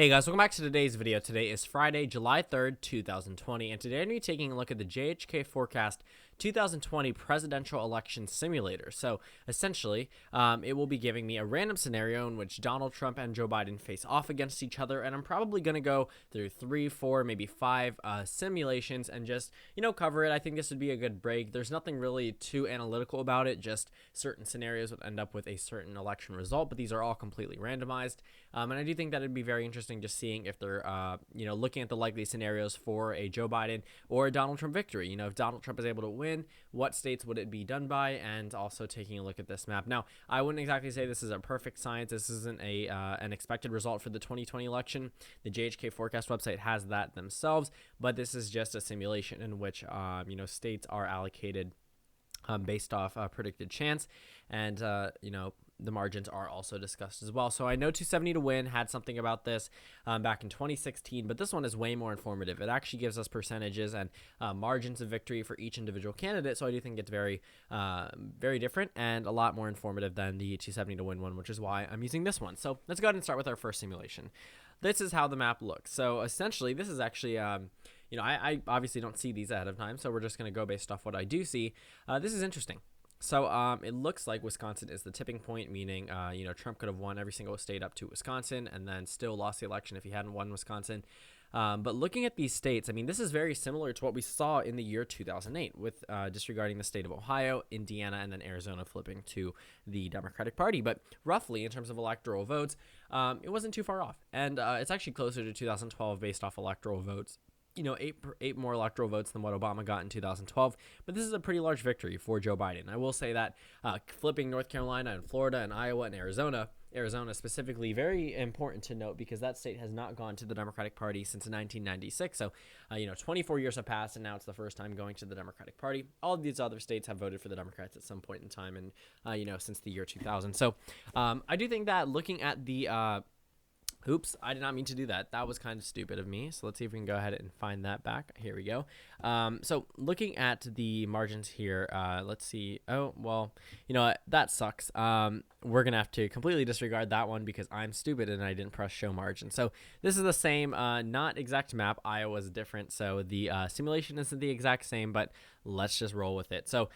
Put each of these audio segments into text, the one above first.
Hey guys, welcome back to today's video. Today is Friday, July 3rd, 2020, and today I'm going to be taking a look at the JHK Forecast 2020 Presidential Election Simulator. So essentially, it will be giving me a random scenario in which Donald Trump and Joe Biden face off against each other, and I'm probably going to go through 3, 4, maybe 5 simulations and just, cover it. I think this would be a good break. There's nothing really too analytical about it, just certain scenarios would end up with a certain election result, but these are all completely randomized, and I do think that it'd be very interesting just seeing if they're, looking at the likely scenarios for a Joe Biden or a Donald Trump victory. If Donald Trump is able to win, what states would it be done by, and also taking a look at this map. Now, I wouldn't exactly say this is a perfect science. This isn't an expected result for the 2020 election. The JHK Forecast website has that themselves, but this is just a simulation in which, states are allocated based off predicted chance, and the margins are also discussed as well. So I know 270 to win had something about this back in 2016, but this one is way more informative. It actually gives us percentages and margins of victory for each individual candidate. So I do think it's very different and a lot more informative than the 270 to win one, which is why I'm using this one. So let's go ahead and start with our first simulation. This is how the map looks. So essentially, this is actually, I obviously don't see these ahead of time, so we're just going to go based off what I do see. This is interesting. So it looks like Wisconsin is the tipping point, meaning, Trump could have won every single state up to Wisconsin and then still lost the election if he hadn't won Wisconsin. But looking at these states, this is very similar to what we saw in the year 2008 with disregarding the state of Ohio, Indiana, and then Arizona flipping to the Democratic Party. But roughly, in terms of electoral votes, it wasn't too far off. And it's actually closer to 2012 based off electoral votes. Eight more electoral votes than what Obama got in 2012, but this is a pretty large victory for Joe Biden. I will say that flipping North Carolina and Florida and Iowa and Arizona specifically, very important to note because that state has not gone to the Democratic Party since 1996. So, 24 years have passed, and now it's the first time going to the Democratic Party. All of these other states have voted for the Democrats at some point in time, and since the year 2000. So, I do think that looking at the oops, I did not mean to do that. That was kind of stupid of me. So let's see if we can go ahead and find that back. Here we go. So looking at the margins here, let's see. Oh, well, you know what? That sucks. We're going to have to completely disregard that one because I'm stupid and I didn't press show margin. So this is the same, not exact map. Iowa's different. So the simulation isn't the exact same, but let's just roll with it. So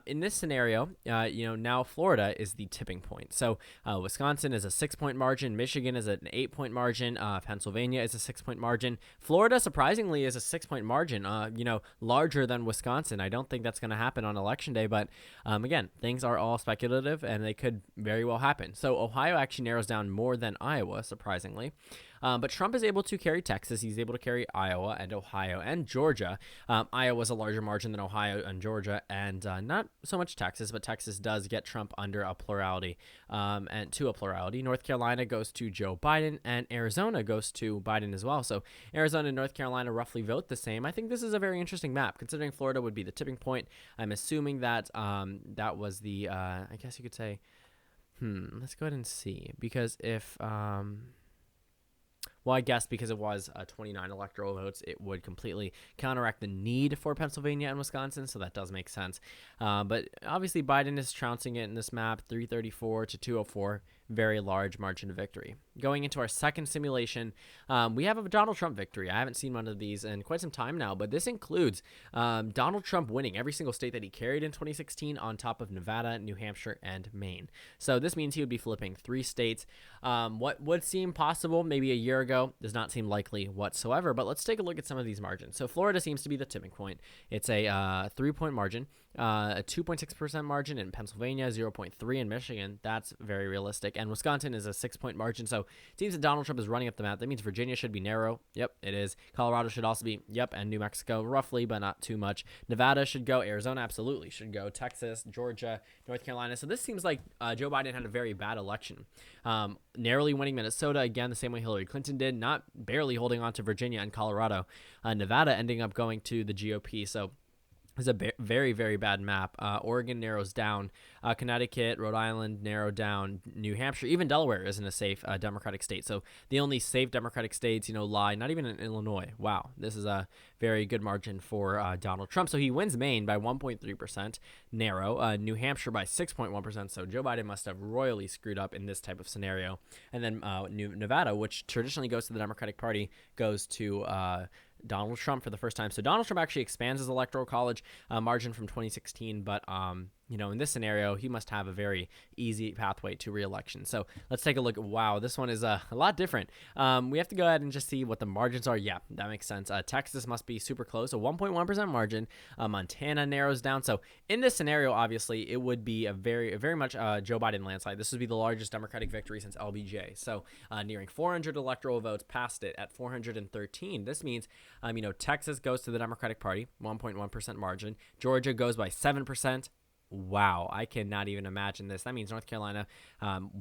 in this scenario, now Florida is the tipping point. So Wisconsin is a 6-point margin. Michigan is an 8-point margin. Pennsylvania is a 6-point margin. Florida, surprisingly, is a 6-point margin, larger than Wisconsin. I don't think that's going to happen on election day, but again, things are all speculative and they could very well happen. So Ohio actually narrows down more than Iowa, surprisingly. But Trump is able to carry Texas. He's able to carry Iowa and Ohio and Georgia. Iowa's a larger margin than Ohio and Georgia, and not so much Texas, but Texas does get Trump under a plurality and to a plurality. North Carolina goes to Joe Biden, and Arizona goes to Biden as well. So Arizona and North Carolina roughly vote the same. I think this is a very interesting map, considering Florida would be the tipping point. I'm assuming that that was the, I guess you could say, let's go ahead and see, because if... Well, I guess because it was 29 electoral votes, it would completely counteract the need for Pennsylvania and Wisconsin, so that does make sense. But obviously, Biden is trouncing it in this map, 334 to 204, very large margin of victory. Going into our second simulation, we have a Donald Trump victory. I haven't seen one of these in quite some time now, but this includes Donald Trump winning every single state that he carried in 2016 on top of Nevada, New Hampshire, and Maine. So this means he would be flipping 3 states. What would seem possible maybe a year ago does not seem likely whatsoever, but let's take a look at some of these margins. So Florida seems to be the tipping point. It's a 3-point margin, a 2.6% margin in Pennsylvania, 0.3 in Michigan. That's very realistic. And Wisconsin is a 6-point margin. So it seems that Donald Trump is running up the map. That means Virginia should be narrow. Yep, it is. Colorado should also be. Yep, and New Mexico roughly, but not too much. Nevada should go. Arizona absolutely should go. Texas, Georgia, North Carolina. So this seems like Joe Biden had a very bad election. Narrowly winning Minnesota, again, the same way Hillary Clinton did, not barely holding on to Virginia and Colorado. Nevada ending up going to the GOP. So is a very, very bad map. Oregon narrows down. Connecticut, Rhode Island narrow down. New Hampshire, even Delaware isn't a safe Democratic state. So the only safe Democratic states, lie not even in Illinois. Wow, this is a very good margin for Donald Trump. So he wins Maine by 1.3%, narrow. New Hampshire by 6.1%. So Joe Biden must have royally screwed up in this type of scenario. And then Nevada, which traditionally goes to the Democratic Party, goes to Donald Trump for the first time. So Donald Trump actually expands his electoral college margin from 2016, but in this scenario, he must have a very easy pathway to re-election. So let's take a look. Wow, this one is a lot different. We have to go ahead and just see what the margins are. Yeah, that makes sense. Texas must be super close, a 1.1% margin. Montana narrows down. So in this scenario, obviously, it would be a very much Joe Biden landslide. This would be the largest Democratic victory since LBJ. So nearing 400 electoral votes, past it at 413. This means, Texas goes to the Democratic Party, 1.1% margin. Georgia goes by 7%. Wow, I cannot even imagine this. That means North Carolina,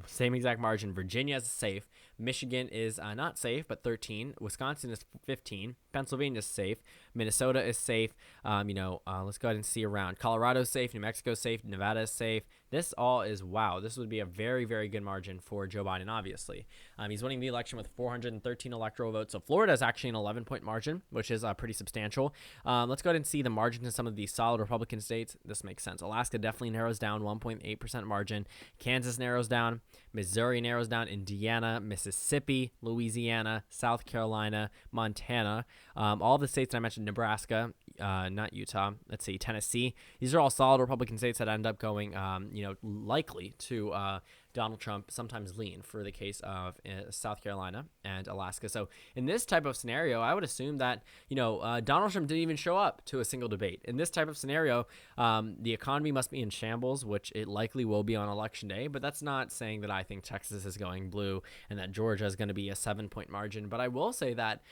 same exact margin. Virginia is safe. Michigan is not safe, but 13. Wisconsin is 15. Pennsylvania is safe. Minnesota is safe. Let's go ahead and see around. Colorado is safe. New Mexico is safe. Nevada is safe. This all is wow. This would be a very, very good margin for Joe Biden, obviously. He's winning the election with 413 electoral votes. So Florida is actually an 11-point margin, which is pretty substantial. Let's go ahead and see the margins in some of these solid Republican states. This makes sense. Alaska definitely narrows down, 1.8% margin. Kansas narrows down. Missouri narrows down. Indiana, Mississippi, Louisiana, South Carolina, Montana. All the states that I mentioned, Nebraska, not Utah. Let's see, Tennessee. These are all solid Republican states that end up going, likely to Donald Trump, sometimes lean for the case of South Carolina and Alaska. So in this type of scenario, I would assume that, Donald Trump didn't even show up to a single debate. In this type of scenario, the economy must be in shambles, which it likely will be on election day. But that's not saying that I think Texas is going blue and that Georgia is going to be a 7-point margin. But I will say that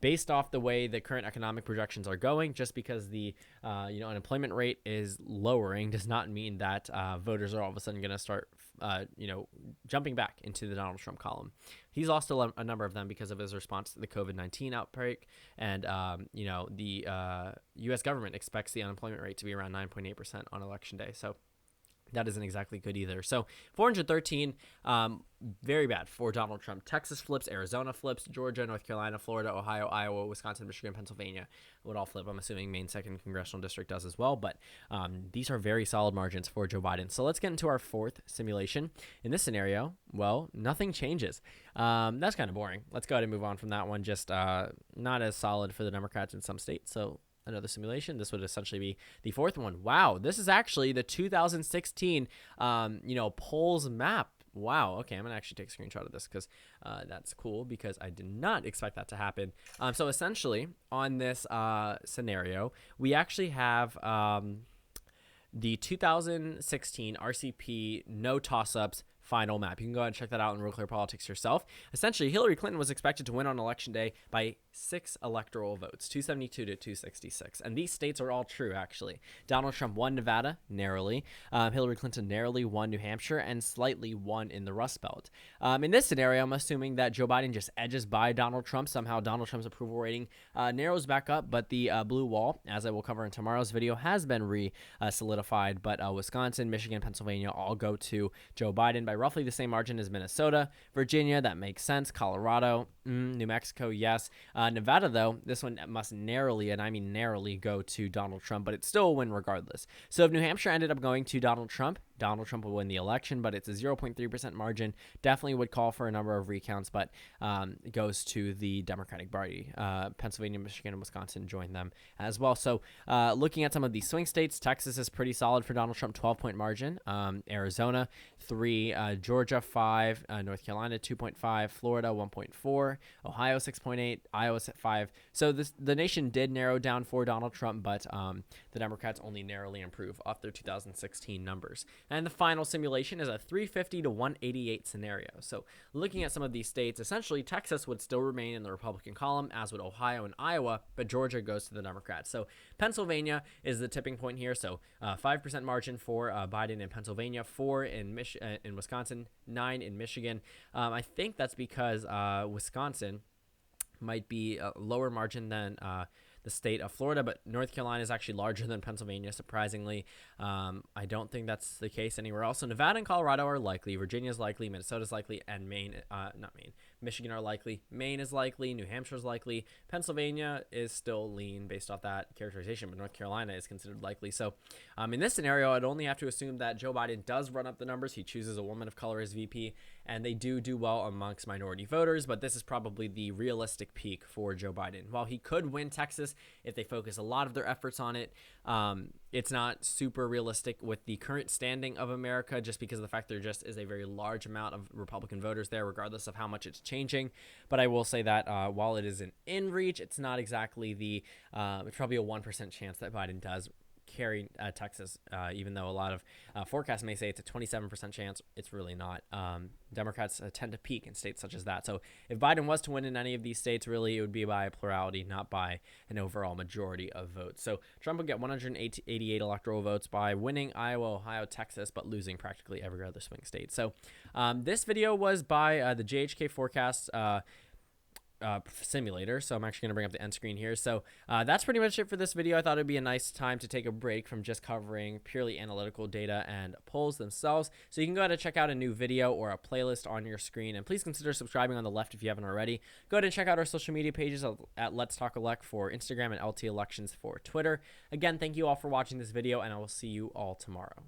based off the way the current economic projections are going, just because the unemployment rate is lowering does not mean that voters are all of a sudden going to start jumping back into the Donald Trump column. He's lost a number of them because of his response to the COVID-19 outbreak. And, the U.S. government expects the unemployment rate to be around 9.8% on election day. So that isn't exactly good either. So 413, very bad for Donald Trump. Texas flips, Arizona flips, Georgia, North Carolina, Florida, Ohio, Iowa, Wisconsin, Michigan, Pennsylvania would all flip. I'm assuming Maine 2nd Congressional District does as well. But these are very solid margins for Joe Biden. So let's get into our fourth simulation. In this scenario, well, nothing changes. That's kind of boring. Let's go ahead and move on from that one. Just not as solid for the Democrats in some states. So another simulation. This would essentially be the fourth one. Wow, this is actually the 2016, polls map. Wow. Okay, I'm gonna actually take a screenshot of this because that's cool because I did not expect that to happen. So essentially, on this scenario, we actually have the 2016 RCP no toss-ups final map. You can go ahead and check that out in Real Clear Politics yourself. Essentially, Hillary Clinton was expected to win on election day by 6 electoral votes, 272 to 266. And these states are all true, actually. Donald Trump won Nevada narrowly. Hillary Clinton narrowly won New Hampshire and slightly won in the Rust Belt. In this scenario, I'm assuming that Joe Biden just edges by Donald Trump. Somehow Donald Trump's approval rating narrows back up, but the blue wall, as I will cover in tomorrow's video, has been solidified. But Wisconsin, Michigan, Pennsylvania all go to Joe Biden by roughly the same margin as Minnesota. Virginia, that makes sense. Colorado, New Mexico, yes. Nevada, though, this one must narrowly, and I mean narrowly, go to Donald Trump, but it's still a win regardless. So if New Hampshire ended up going to Donald Trump would win the election, but it's a 0.3% margin. Definitely would call for a number of recounts, but it goes to the Democratic Party. Pennsylvania, Michigan, and Wisconsin join them as well. So looking at some of these swing states, Texas is pretty solid for Donald Trump, 12-point margin. Arizona, 3. Georgia, 5. North Carolina, 2.5. Florida, 1.4. Ohio, 6.8. Iowa, 5. So the nation did narrow down for Donald Trump, but the Democrats only narrowly improve off their 2016 numbers. And the final simulation is a 350 to 188 scenario. So looking at some of these states, essentially Texas would still remain in the Republican column, as would Ohio and Iowa, but Georgia goes to the Democrats. So Pennsylvania is the tipping point here. So 5% margin for Biden in Pennsylvania, 4 in Wisconsin, 9 in Michigan. I think that's because Wisconsin might be a lower margin than the state of Florida, but North Carolina is actually larger than Pennsylvania, surprisingly. I don't think that's the case anywhere else. So Nevada and Colorado are likely. Virginia is likely. Minnesota is likely. And Michigan are likely. Maine is likely. New Hampshire is likely. Pennsylvania is still lean based off that characterization, but North Carolina is considered likely. So in this scenario, I'd only have to assume that Joe Biden does run up the numbers. He chooses a woman of color as VP, and they do well amongst minority voters, but this is probably the realistic peak for Joe Biden. While he could win Texas if they focus a lot of their efforts on it, it's not super realistic with the current standing of America, just because of the fact there just is a very large amount of Republican voters there, regardless of how much it's changing. But I will say that while it is in reach, it's not exactly it's probably a 1% chance that Biden does carry Texas, even though a lot of forecasts may say it's a 27% chance. It's really not. Democrats tend to peak in states such as that. So if Biden was to win in any of these states, really it would be by a plurality, not by an overall majority of votes. So Trump would get 188 electoral votes by winning Iowa, Ohio, Texas, but losing practically every other swing state. So this video was by the JHK forecast simulator. So I'm actually going to bring up the end screen here. So that's pretty much it for this video. I thought it'd be a nice time to take a break from just covering purely analytical data and polls themselves. So you can go ahead and check out a new video or a playlist on your screen, and please consider subscribing on the left if you haven't already. Go ahead and check out our social media pages at Let's Talk Elect for Instagram and LT Elections for Twitter. Again, thank you all for watching this video, and I will see you all tomorrow.